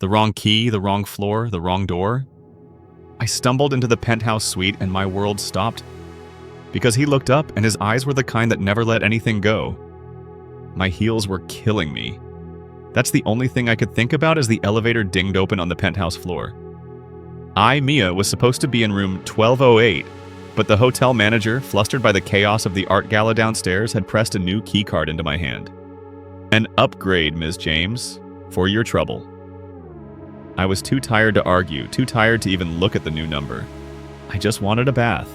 The wrong key, the wrong floor, the wrong door. I stumbled into the penthouse suite and my world stopped. Because he looked up and his eyes were the kind that never let anything go. My heels were killing me. That's the only thing I could think about as the elevator dinged open on the penthouse floor. I, Mia, was supposed to be in room 1208, but the hotel manager, flustered by the chaos of the art gala downstairs, had pressed a new keycard into my hand. An upgrade, Ms. James, for your trouble. I was too tired to argue, too tired to even look at the new number. I just wanted a bath.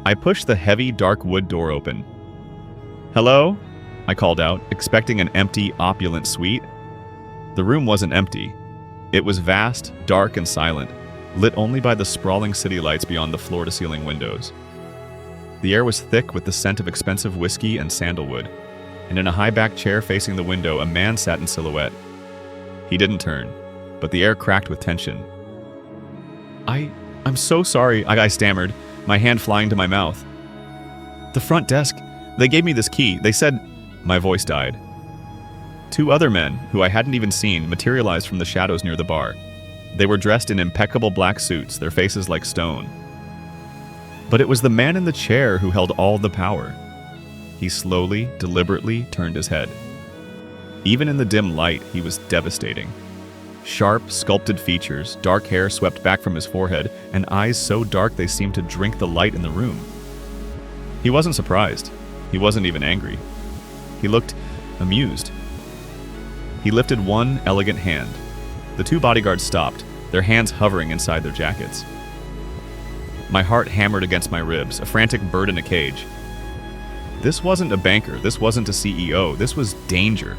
I pushed the heavy, dark wood door open. "Hello?" I called out, expecting an empty, opulent suite. The room wasn't empty. It was vast, dark, and silent, lit only by the sprawling city lights beyond the floor-to-ceiling windows. The air was thick with the scent of expensive whiskey and sandalwood, and in a high-backed chair facing the window, a man sat in silhouette. He didn't turn, but the air cracked with tension. I'm so sorry," I stammered, my hand flying to my mouth. "The front desk, they gave me this key. They said..." My voice died. Two other men, who I hadn't even seen, materialized from the shadows near the bar. They were dressed in impeccable black suits, their faces like stone. But it was the man in the chair who held all the power. He slowly, deliberately turned his head. Even in the dim light, he was devastating. Sharp, sculpted features, dark hair swept back from his forehead, and eyes so dark they seemed to drink the light in the room. He wasn't surprised. He wasn't even angry. He looked amused. He lifted one elegant hand. The two bodyguards stopped, their hands hovering inside their jackets. My heart hammered against my ribs, a frantic bird in a cage. This wasn't a banker, this wasn't a CEO, this was danger.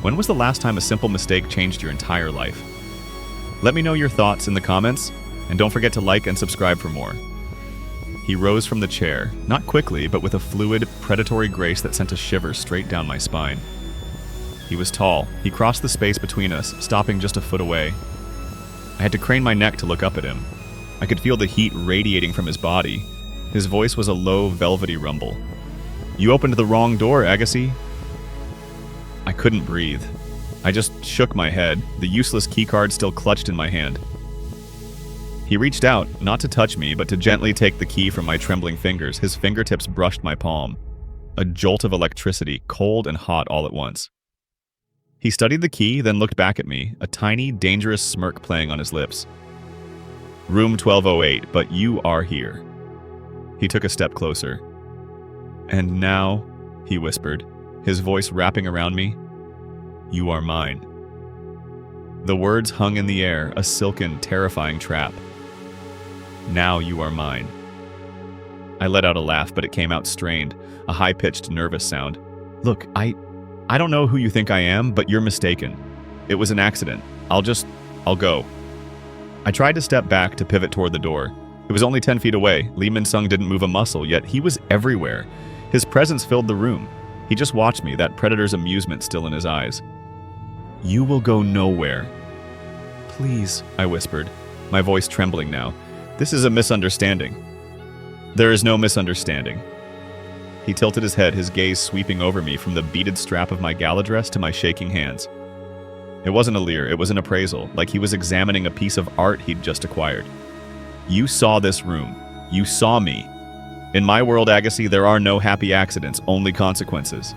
When was the last time a simple mistake changed your entire life? Let me know your thoughts in the comments, and don't forget to like and subscribe for more. He rose from the chair, not quickly, but with a fluid, predatory grace that sent a shiver straight down my spine. He was tall. He crossed the space between us, stopping just a foot away. I had to crane my neck to look up at him. I could feel the heat radiating from his body. His voice was a low, velvety rumble. "You opened the wrong door, Agassi." I couldn't breathe. I just shook my head, the useless keycard still clutched in my hand. He reached out, not to touch me, but to gently take the key from my trembling fingers. His fingertips brushed my palm. A jolt of electricity, cold and hot all at once. He studied the key, then looked back at me, a tiny, dangerous smirk playing on his lips. "Room 1208, but you are here." He took a step closer. "And now," he whispered, his voice wrapping around me, "you are mine." The words hung in the air, a silken, terrifying trap. "Now you are mine." I let out a laugh, but it came out strained, a high-pitched, nervous sound. "Look, I don't know who you think I am, but you're mistaken. It was an accident. I'll go." I tried to step back to pivot toward the door. It was only 10 feet away. Lee Min-sung didn't move a muscle, yet he was everywhere. His presence filled the room. He just watched me, that predator's amusement still in his eyes. "You will go nowhere." "Please," I whispered, my voice trembling now. "This is a misunderstanding." "There is no misunderstanding." He tilted his head, his gaze sweeping over me from the beaded strap of my gala dress to my shaking hands. It wasn't a leer, it was an appraisal, like he was examining a piece of art he'd just acquired. "You saw this room. You saw me. In my world, Agassi, there are no happy accidents, only consequences."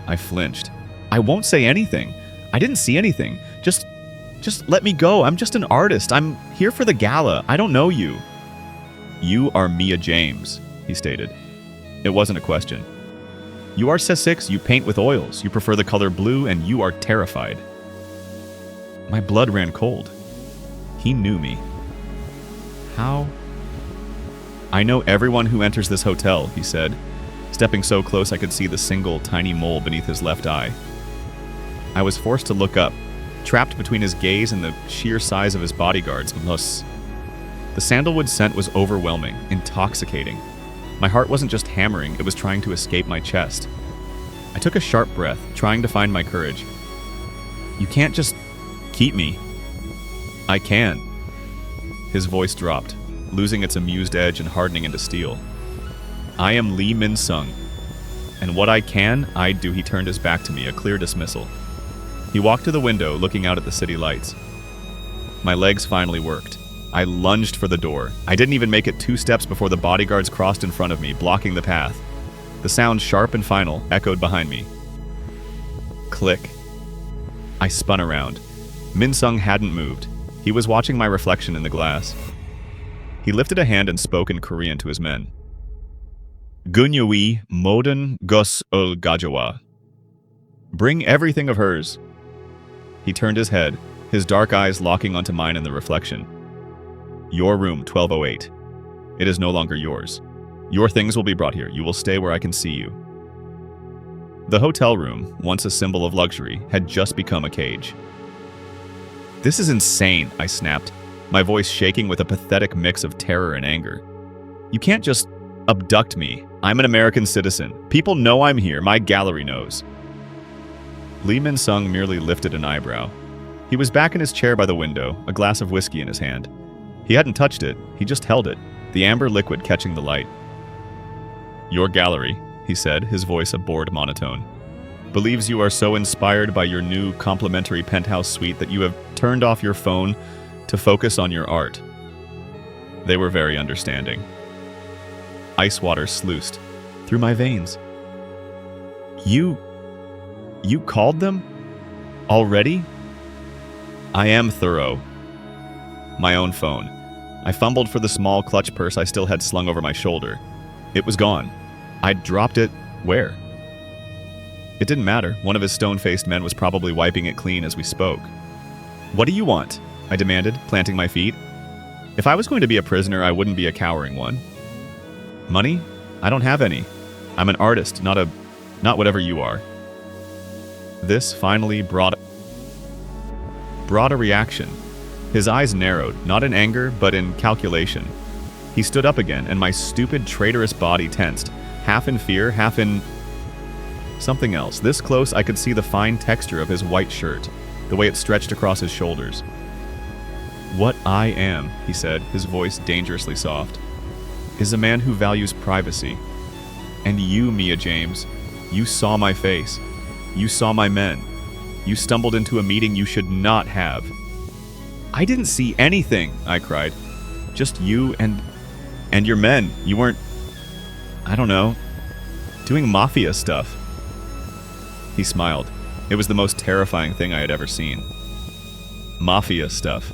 I flinched. "I won't say anything. I didn't see anything. Just let me go. I'm just an artist. I'm here for the gala. I don't know you." "You are Mia James," he stated. It wasn't a question. "You are C6, you paint with oils, you prefer the color blue, and you are terrified." My blood ran cold. He knew me. How? "I know everyone who enters this hotel," he said, stepping so close I could see the single, tiny mole beneath his left eye. I was forced to look up, trapped between his gaze and the sheer size of his bodyguards. The sandalwood scent was overwhelming, intoxicating. My heart wasn't just hammering, it was trying to escape my chest. I took a sharp breath, trying to find my courage. "You can't just keep me." "I can." His voice dropped, losing its amused edge and hardening into steel. "I am Lee Min-sung, and what I can, I do." He turned his back to me, a clear dismissal. He walked to the window, looking out at the city lights. My legs finally worked. I lunged for the door. I didn't even make it 2 steps before the bodyguards crossed in front of me, blocking the path. The sound, sharp and final, echoed behind me. Click. I spun around. Min Sung hadn't moved. He was watching my reflection in the glass. He lifted a hand and spoke in Korean to his men. Gunyui moden gus ul gajawa. Bring everything of hers. He turned his head, his dark eyes locking onto mine in the reflection. Your room, 1208. It is no longer yours. Your things will be brought here. You will stay where I can see you. The hotel room, once a symbol of luxury, had just become a cage. This is insane, I snapped, my voice shaking with a pathetic mix of terror and anger. You can't just abduct me. I'm an American citizen. People know I'm here. My gallery knows. Lee Min Sung merely lifted an eyebrow. He was back in his chair by the window, a glass of whiskey in his hand. He hadn't touched it, he just held it, the amber liquid catching the light. Your gallery, he said, his voice a bored monotone, believes you are so inspired by your new complimentary penthouse suite that you have turned off your phone to focus on your art. They were very understanding. Ice water sluiced through my veins. You called them? Already? I am thorough. My own phone. I fumbled for the small clutch purse I still had slung over my shoulder. It was gone. I'd dropped it where? It didn't matter. One of his stone-faced men was probably wiping it clean as we spoke. What do you want? I demanded, planting my feet. If I was going to be a prisoner, I wouldn't be a cowering one. Money? I don't have any. I'm an artist, not whatever you are. This finally brought a reaction. His eyes narrowed, not in anger, but in calculation. He stood up again, and my stupid, traitorous body tensed, half in fear, half in something else. This close, I could see the fine texture of his white shirt, the way it stretched across his shoulders. What I am, he said, his voice dangerously soft, is a man who values privacy. And you, Mia James, you saw my face. You saw my men. You stumbled into a meeting you should not have. I didn't see anything, I cried. Just you and your men. You weren't, I don't know, doing Mafia stuff. He smiled. It was the most terrifying thing I had ever seen. Mafia stuff.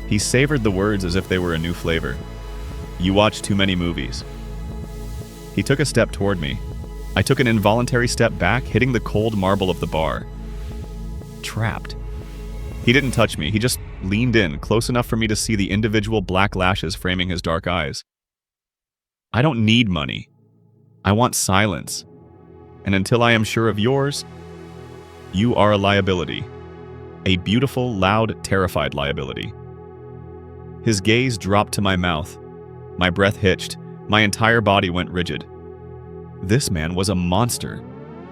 He savored the words as if they were a new flavor. You watch too many movies. He took a step toward me. I took an involuntary step back, hitting the cold marble of the bar. Trapped. He didn't touch me. He just leaned in, close enough for me to see the individual black lashes framing his dark eyes. I don't need money. I want silence. And until I am sure of yours, you are a liability. A beautiful, loud, terrified liability. His gaze dropped to my mouth. My breath hitched. My entire body went rigid. This man was a monster.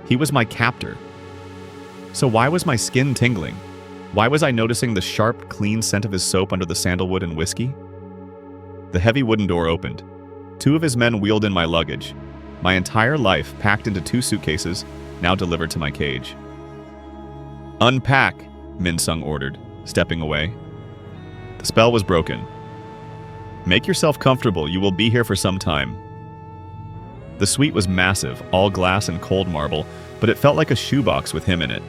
He was my captor. So why was my skin tingling? Why was I noticing the sharp, clean scent of his soap under the sandalwood and whiskey? The heavy wooden door opened. 2 of his men wheeled in my luggage. My entire life packed into 2 suitcases, now delivered to my cage. Unpack, Min Sung ordered, stepping away. The spell was broken. Make yourself comfortable, you will be here for some time. The suite was massive, all glass and cold marble, but it felt like a shoebox with him in it.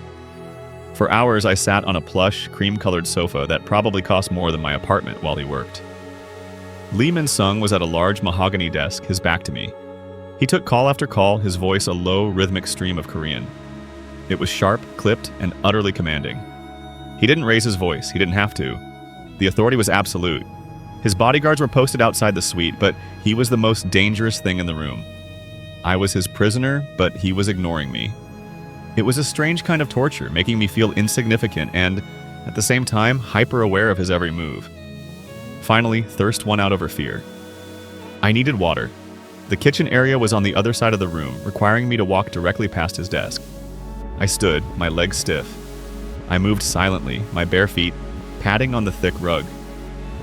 For hours I sat on a plush, cream-colored sofa that probably cost more than my apartment while he worked. Lee Min Sung was at a large mahogany desk, his back to me. He took call after call, his voice a low, rhythmic stream of Korean. It was sharp, clipped, and utterly commanding. He didn't raise his voice, he didn't have to. The authority was absolute. His bodyguards were posted outside the suite, but he was the most dangerous thing in the room. I was his prisoner, but he was ignoring me. It was a strange kind of torture, making me feel insignificant and, at the same time, hyper-aware of his every move. Finally, thirst won out over fear. I needed water. The kitchen area was on the other side of the room, requiring me to walk directly past his desk. I stood, my legs stiff. I moved silently, my bare feet padding on the thick rug.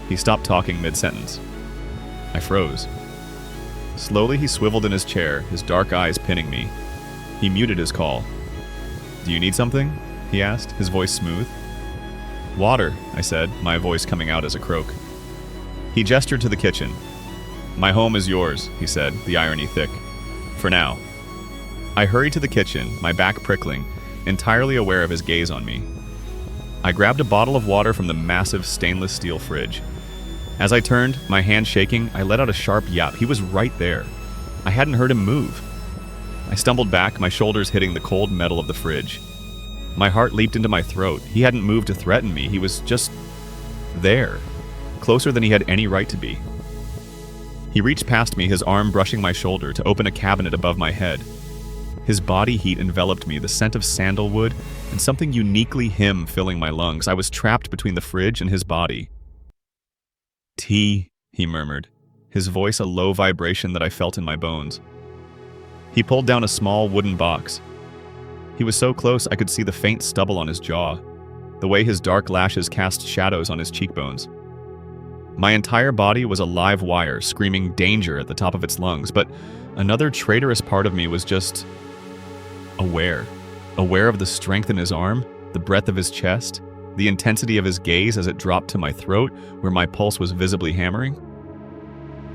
He stopped talking mid-sentence. I froze. Slowly he swiveled in his chair, his dark eyes pinning me. He muted his call. Do you need something? he asked, his voice smooth. Water, I said, my voice coming out as a croak. He gestured to the kitchen. My home is yours, he said, the irony thick. For now. I hurried to the kitchen, my back prickling, entirely aware of his gaze on me. I grabbed a bottle of water from the massive stainless steel fridge. As I turned, my hand shaking, I let out a sharp yap. He was right there. I hadn't heard him move. I stumbled back, my shoulders hitting the cold metal of the fridge. My heart leaped into my throat. He hadn't moved to threaten me. He was just there, closer than he had any right to be. He reached past me, his arm brushing my shoulder, to open a cabinet above my head. His body heat enveloped me, the scent of sandalwood, and something uniquely him filling my lungs. I was trapped between the fridge and his body. Tea, he murmured, his voice a low vibration that I felt in my bones. He pulled down a small wooden box. He was so close I could see the faint stubble on his jaw, the way his dark lashes cast shadows on his cheekbones. My entire body was a live wire, screaming danger at the top of its lungs, but another traitorous part of me was just aware of the strength in his arm, the breadth of his chest, the intensity of his gaze as it dropped to my throat, where my pulse was visibly hammering.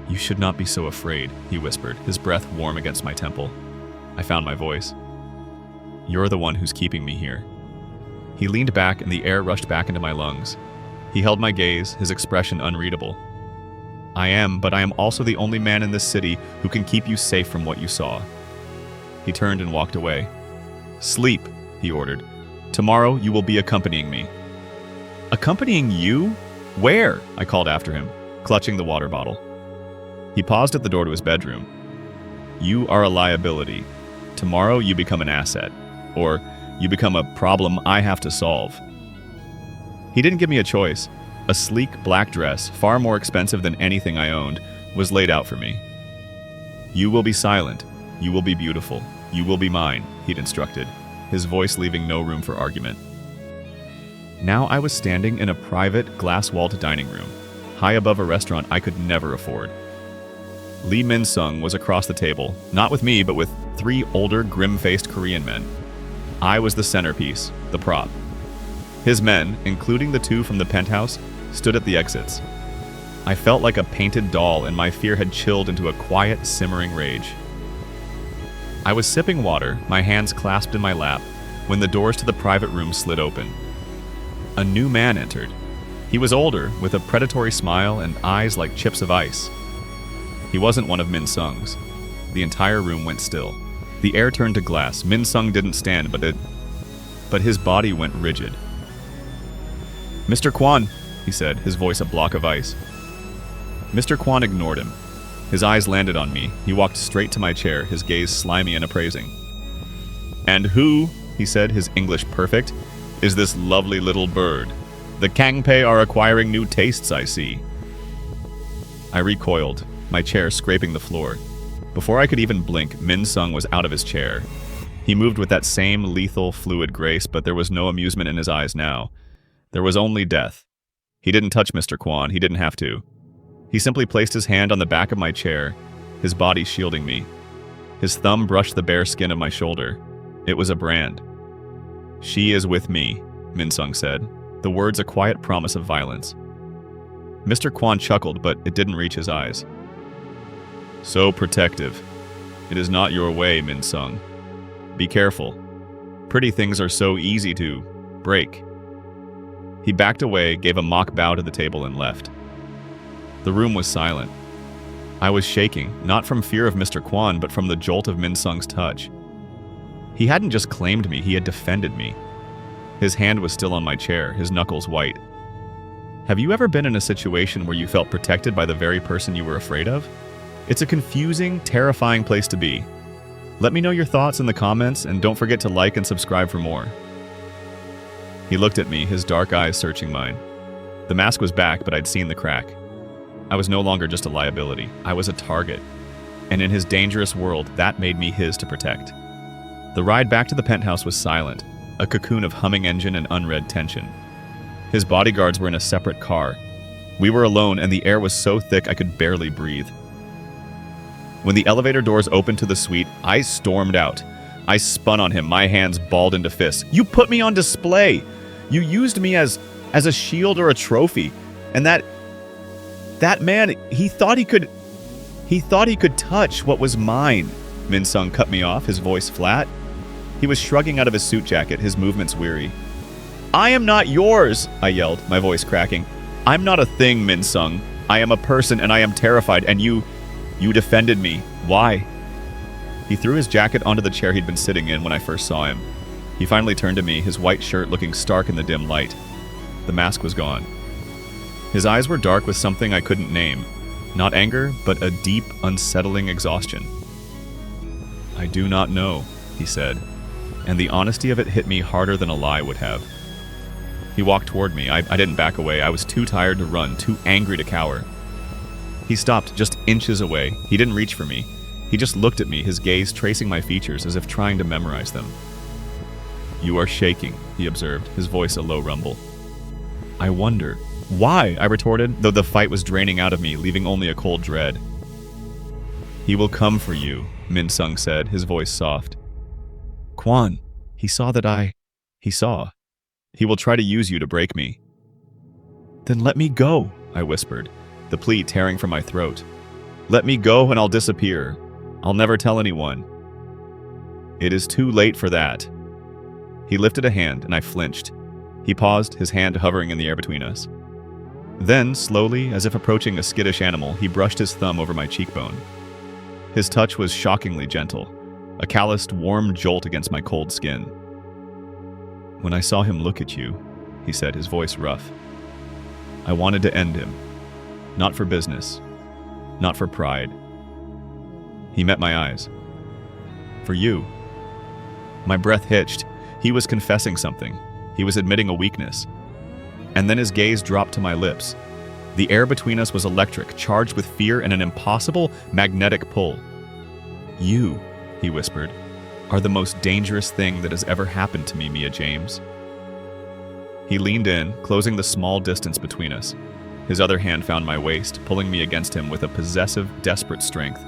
You should not be so afraid, he whispered, his breath warm against my temple. I found my voice. You're the one who's keeping me here. He leaned back and the air rushed back into my lungs. He held my gaze, his expression unreadable. I am, but I am also the only man in this city who can keep you safe from what you saw. He turned and walked away. Sleep, he ordered. Tomorrow you will be accompanying me. Accompanying you? Where? I called after him, clutching the water bottle. He paused at the door to his bedroom. You are a liability. Tomorrow you become an asset. Or you become a problem I have to solve. He didn't give me a choice. A sleek black dress, far more expensive than anything I owned, was laid out for me. You will be silent. You will be beautiful. You will be mine, he'd instructed, his voice leaving no room for argument. Now I was standing in a private, glass-walled dining room, high above a restaurant I could never afford. Lee Min-sung was across the table, not with me, but with 3 older, grim-faced Korean men. I was the centerpiece, the prop. His men, including the 2 from the penthouse, stood at the exits. I felt like a painted doll, and my fear had chilled into a quiet, simmering rage. I was sipping water, my hands clasped in my lap, when the doors to the private room slid open. A new man entered. He was older, with a predatory smile and eyes like chips of ice. He wasn't one of Min-sung's. The entire room went still. The air turned to glass. Min-sung didn't stand, but his body went rigid. Mr. Kwan, he said, his voice a block of ice. Mr. Kwan ignored him. His eyes landed on me. He walked straight to my chair, his gaze slimy and appraising. And who, he said, his English perfect, is this lovely little bird? The Kangpei are acquiring new tastes, I see. I recoiled, my chair scraping the floor. Before I could even blink, Min-sung was out of his chair. He moved with that same lethal, fluid grace, but there was no amusement in his eyes now. There was only death. He didn't touch Mr. Kwan. He didn't have to. He simply placed his hand on the back of my chair, his body shielding me. His thumb brushed the bare skin of my shoulder. It was a brand. She is with me, Min-sung said, the words a quiet promise of violence. Mr. Kwan chuckled, but it didn't reach his eyes. So protective. It is not your way, Min-sung. Be careful. Pretty things are so easy to break. He backed away, gave a mock bow to the table, and left. The room was silent. I was shaking, not from fear of Mr. Kwan, but from the jolt of Min-sung's touch. He hadn't just claimed me, he had defended me. His hand was still on my chair, his knuckles white. Have you ever been in a situation where you felt protected by the very person you were afraid of? It's a confusing, terrifying place to be. Let me know your thoughts in the comments, and don't forget to like and subscribe for more. He looked at me, his dark eyes searching mine. The mask was back, but I'd seen the crack. I was no longer just a liability. I was a target. And in his dangerous world, that made me his to protect. The ride back to the penthouse was silent, a cocoon of humming engine and unread tension. His bodyguards were in a separate car. We were alone, and the air was so thick I could barely breathe. When the elevator doors opened to the suite, I stormed out. I spun on him, my hands balled into fists. You put me on display. You used me as a shield or a trophy. And that man, he thought he could touch what was mine. Min Sung cut me off, his voice flat. He was shrugging out of his suit jacket, his movements weary. I am not yours, I yelled, my voice cracking. I'm not a thing, Min Sung. I am a person and I am terrified, and you defended me. Why? He threw his jacket onto the chair he'd been sitting in when I first saw him. He finally turned to me, his white shirt looking stark in the dim light. The mask was gone. His eyes were dark with something I couldn't name. Not anger, but a deep, unsettling exhaustion. I do not know, he said, and the honesty of it hit me harder than a lie would have. He walked toward me. I didn't back away. I was too tired to run, too angry to cower. He stopped just inches away. He didn't reach for me. He just looked at me, his gaze tracing my features as if trying to memorize them. You are shaking, he observed, his voice a low rumble. I wonder. Why? I retorted, though the fight was draining out of me, leaving only a cold dread. He will come for you, Min Sung said, his voice soft. Quan, he saw. He will try to use you to break me. Then let me go, I whispered, the plea tearing from my throat. Let me go and I'll disappear. I'll never tell anyone. It is too late for that. He lifted a hand and I flinched. He paused, his hand hovering in the air between us. Then, slowly, as if approaching a skittish animal, he brushed his thumb over my cheekbone. His touch was shockingly gentle, a calloused, warm jolt against my cold skin. When I saw him look at you, he said, his voice rough, I wanted to end him. Not for business. Not for pride. He met my eyes. For you. My breath hitched. He was confessing something. He was admitting a weakness. And then his gaze dropped to my lips. The air between us was electric, charged with fear and an impossible magnetic pull. You, he whispered, are the most dangerous thing that has ever happened to me, Mia James. He leaned in, closing the small distance between us. His other hand found my waist, pulling me against him with a possessive, desperate strength.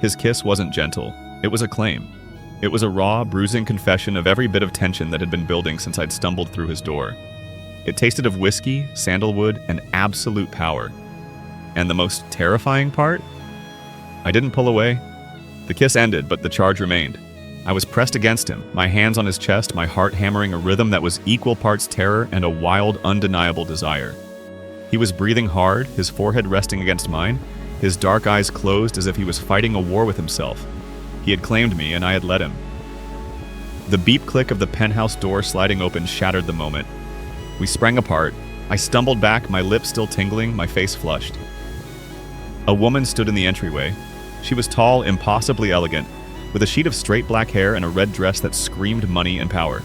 His kiss wasn't gentle. It was a claim. It was a raw, bruising confession of every bit of tension that had been building since I'd stumbled through his door. It tasted of whiskey, sandalwood, and absolute power. And the most terrifying part? I didn't pull away. The kiss ended, but the charge remained. I was pressed against him, my hands on his chest, my heart hammering a rhythm that was equal parts terror and a wild, undeniable desire. He was breathing hard, his forehead resting against mine, his dark eyes closed as if he was fighting a war with himself. He had claimed me, and I had let him. The beep click of the penthouse door sliding open shattered the moment. We sprang apart. I stumbled back, my lips still tingling, my face flushed. A woman stood in the entryway. She was tall, impossibly elegant, with a sheet of straight black hair and a red dress that screamed money and power.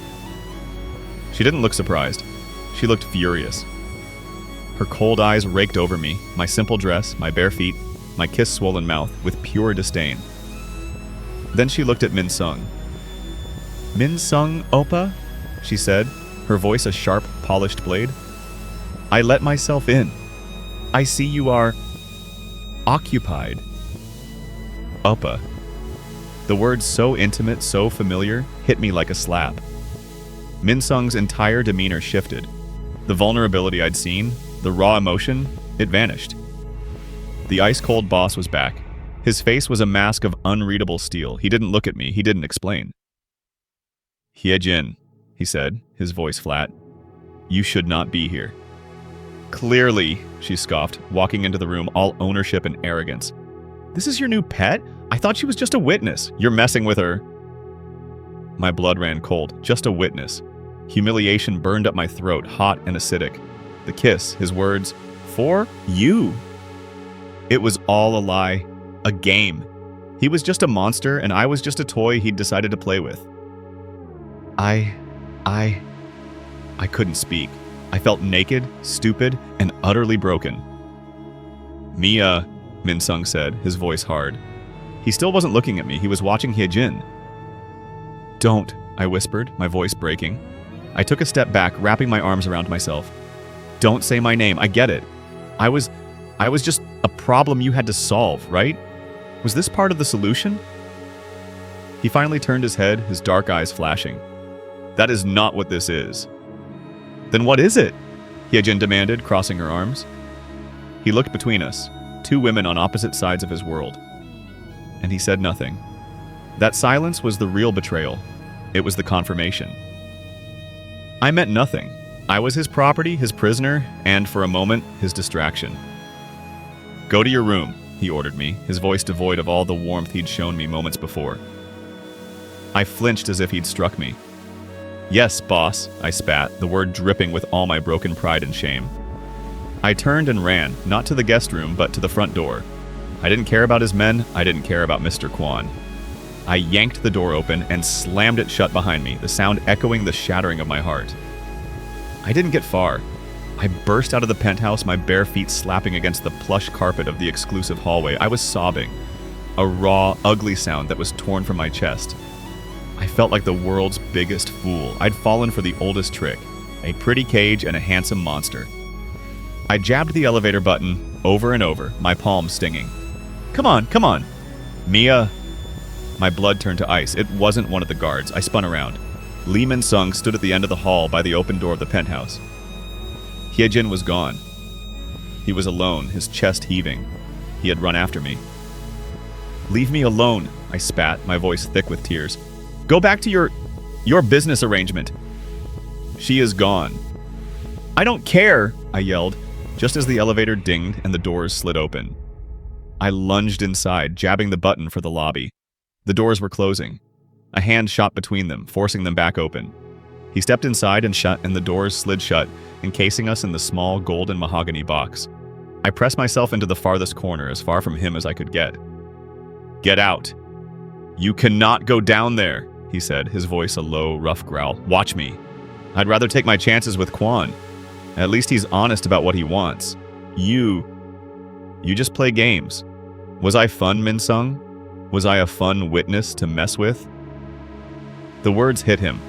She didn't look surprised. She looked furious. Her cold eyes raked over me, my simple dress, my bare feet, my kiss-swollen mouth, with pure disdain. Then she looked at Min Sung. Min Sung, Oppa? She said, her voice a sharp, polished blade. I let myself in. I see you are occupied. Oppa. The words so intimate, so familiar, hit me like a slap. Min Sung's entire demeanor shifted. The vulnerability I'd seen, the raw emotion, it vanished. The ice-cold boss was back. His face was a mask of unreadable steel. He didn't look at me. He didn't explain. Hyejin, he said, his voice flat. You should not be here. Clearly, she scoffed, walking into the room all ownership and arrogance. This is your new pet? I thought she was just a witness. You're messing with her. My blood ran cold. Just a witness. Humiliation burned up my throat, hot and acidic. The kiss, his words, for you. It was all a lie. A game. He was just a monster, and I was just a toy he'd decided to play with. I couldn't speak. I felt naked, stupid, and utterly broken. Mia, Min Sung said, his voice hard. He still wasn't looking at me. He was watching Hyejin. Don't, I whispered, my voice breaking. I took a step back, wrapping my arms around myself. Don't say my name. I get it. I was just a problem you had to solve, right? Was this part of the solution? He finally turned his head, his dark eyes flashing. That is not what this is. Then what is it? Hyejin demanded, crossing her arms. He looked between us, two women on opposite sides of his world. And he said nothing. That silence was the real betrayal. It was the confirmation. I meant nothing. I was his property, his prisoner, and for a moment, his distraction. Go to your room, he ordered me, his voice devoid of all the warmth he'd shown me moments before. I flinched as if he'd struck me. Yes, boss, I spat, the word dripping with all my broken pride and shame. I turned and ran, not to the guest room, but to the front door. I didn't care about his men, I didn't care about Mr. Kwon. I yanked the door open and slammed it shut behind me, the sound echoing the shattering of my heart. I didn't get far. I burst out of the penthouse, my bare feet slapping against the plush carpet of the exclusive hallway. I was sobbing, a raw, ugly sound that was torn from my chest. I felt like the world's biggest fool. I'd fallen for the oldest trick, a pretty cage and a handsome monster. I jabbed the elevator button over and over, my palms stinging. Come on. Mia. My blood turned to ice. It wasn't one of the guards. I spun around. Lee Min-sung stood at the end of the hall by the open door of the penthouse. Hyejin was gone. He was alone, his chest heaving. He had run after me. Leave me alone, I spat, my voice thick with tears. Go back to your business arrangement. She is gone. I don't care, I yelled, just as the elevator dinged and the doors slid open. I lunged inside, jabbing the button for the lobby. The doors were closing. A hand shot between them, forcing them back open. He stepped inside and the doors slid shut, encasing us in the small golden mahogany box. I pressed myself into the farthest corner, as far from him as I could get. Get out. You cannot go down there, he said, his voice a low, rough growl. Watch me. I'd rather take my chances with Kwon. At least he's honest about what he wants. You just play games. Was I fun, Min-sung? Was I a fun witness to mess with? The words hit him.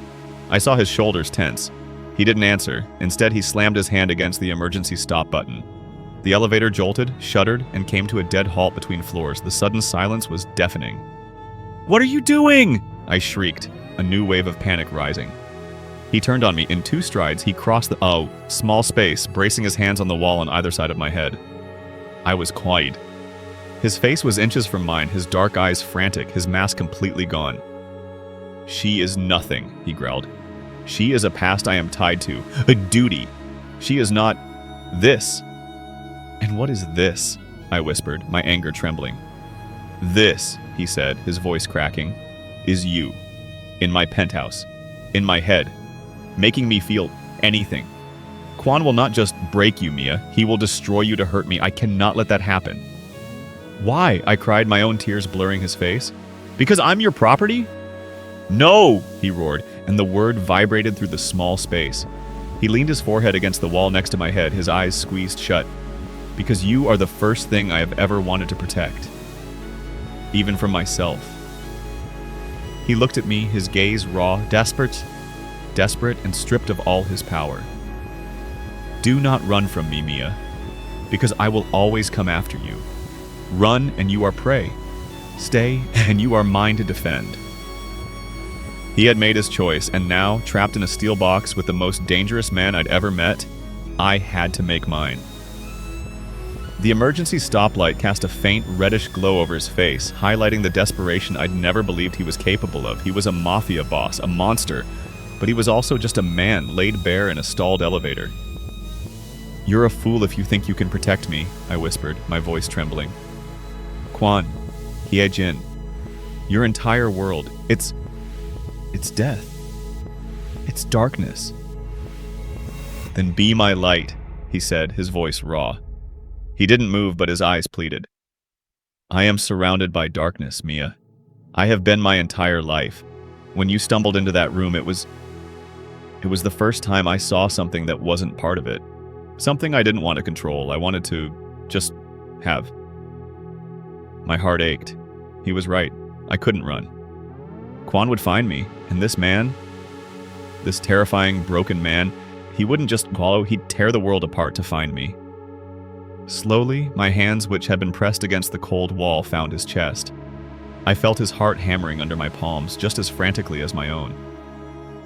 I saw his shoulders tense. He didn't answer. Instead, he slammed his hand against the emergency stop button. The elevator jolted, shuddered, and came to a dead halt between floors. The sudden silence was deafening. What are you doing? I shrieked, a new wave of panic rising. He turned on me. In 2 strides, he crossed the small space, bracing his hands on the wall on either side of my head. I was quiet. His face was inches from mine, his dark eyes frantic, his mask completely gone. She is nothing, he growled. She is a past I am tied to, a duty. She is not this. And what is this? I whispered, my anger trembling. This, he said, his voice cracking, is you. In my penthouse. In my head. Making me feel anything. Kwon will not just break you, Mia. He will destroy you to hurt me. I cannot let that happen. Why? I cried, my own tears blurring his face. Because I'm your property? No, he roared, and the word vibrated through the small space. He leaned his forehead against the wall next to my head, his eyes squeezed shut. Because you are the first thing I have ever wanted to protect. Even from myself. He looked at me, his gaze raw, desperate, and stripped of all his power. Do not run from me, Mia, because I will always come after you. Run and you are prey. Stay and you are mine to defend. He had made his choice, and now, trapped in a steel box with the most dangerous man I'd ever met, I had to make mine. The emergency stoplight cast a faint, reddish glow over his face, highlighting the desperation I'd never believed he was capable of. He was a mafia boss, a monster, but he was also just a man laid bare in a stalled elevator. You're a fool if you think you can protect me, I whispered, my voice trembling. Kwon, Hyejin, your entire world, it's death. It's darkness. Then be my light, he said, his voice raw. He didn't move, but his eyes pleaded. I am surrounded by darkness, Mia. I have been my entire life. When you stumbled into that room, it was the first time I saw something that wasn't part of it. Something I didn't want to control. I wanted to just have. My heart ached. He was right. I couldn't run. Kwon would find me, and this man, this terrifying, broken man, he wouldn't just follow, he'd tear the world apart to find me. Slowly, my hands, which had been pressed against the cold wall, found his chest. I felt his heart hammering under my palms just as frantically as my own.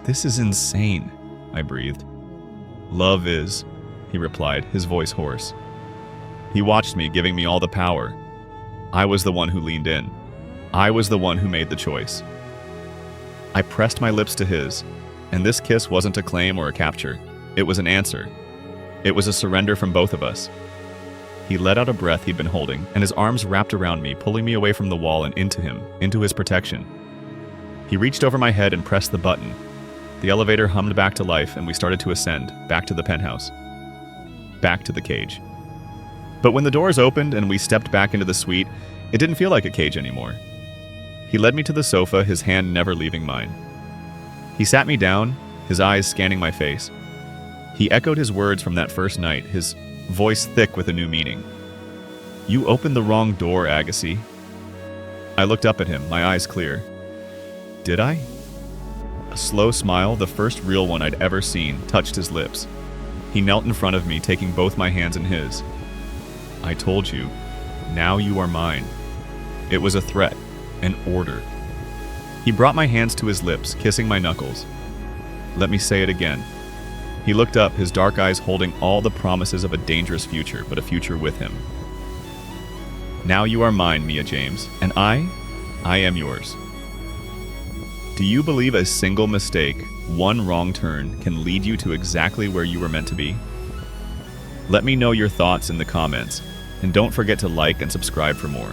"This is insane," I breathed. "Love is," he replied, his voice hoarse. He watched me, giving me all the power. I was the one who leaned in. I was the one who made the choice. I pressed my lips to his, and this kiss wasn't a claim or a capture. It was an answer. It was a surrender from both of us. He let out a breath he'd been holding, and his arms wrapped around me, pulling me away from the wall and into him, into his protection. He reached over my head and pressed the button. The elevator hummed back to life, and we started to ascend, back to the penthouse. Back to the cage. But when the doors opened and we stepped back into the suite, it didn't feel like a cage anymore. He led me to the sofa, his hand never leaving mine. He sat me down, his eyes scanning my face. He echoed his words from that first night, his voice thick with a new meaning. "You opened the wrong door, Agassi." I looked up at him, my eyes clear. Did I? A slow smile, the first real one I'd ever seen, touched his lips. He knelt in front of me, taking both my hands in his. "I told you, now you are mine." It was a threat, an order. He brought my hands to his lips, kissing my knuckles. "Let me say it again." He looked up, his dark eyes holding all the promises of a dangerous future, but a future with him. "Now you are mine, Mia James, and I am yours." Do you believe a single mistake, one wrong turn, can lead you to exactly where you were meant to be? Let me know your thoughts in the comments, and don't forget to like and subscribe for more.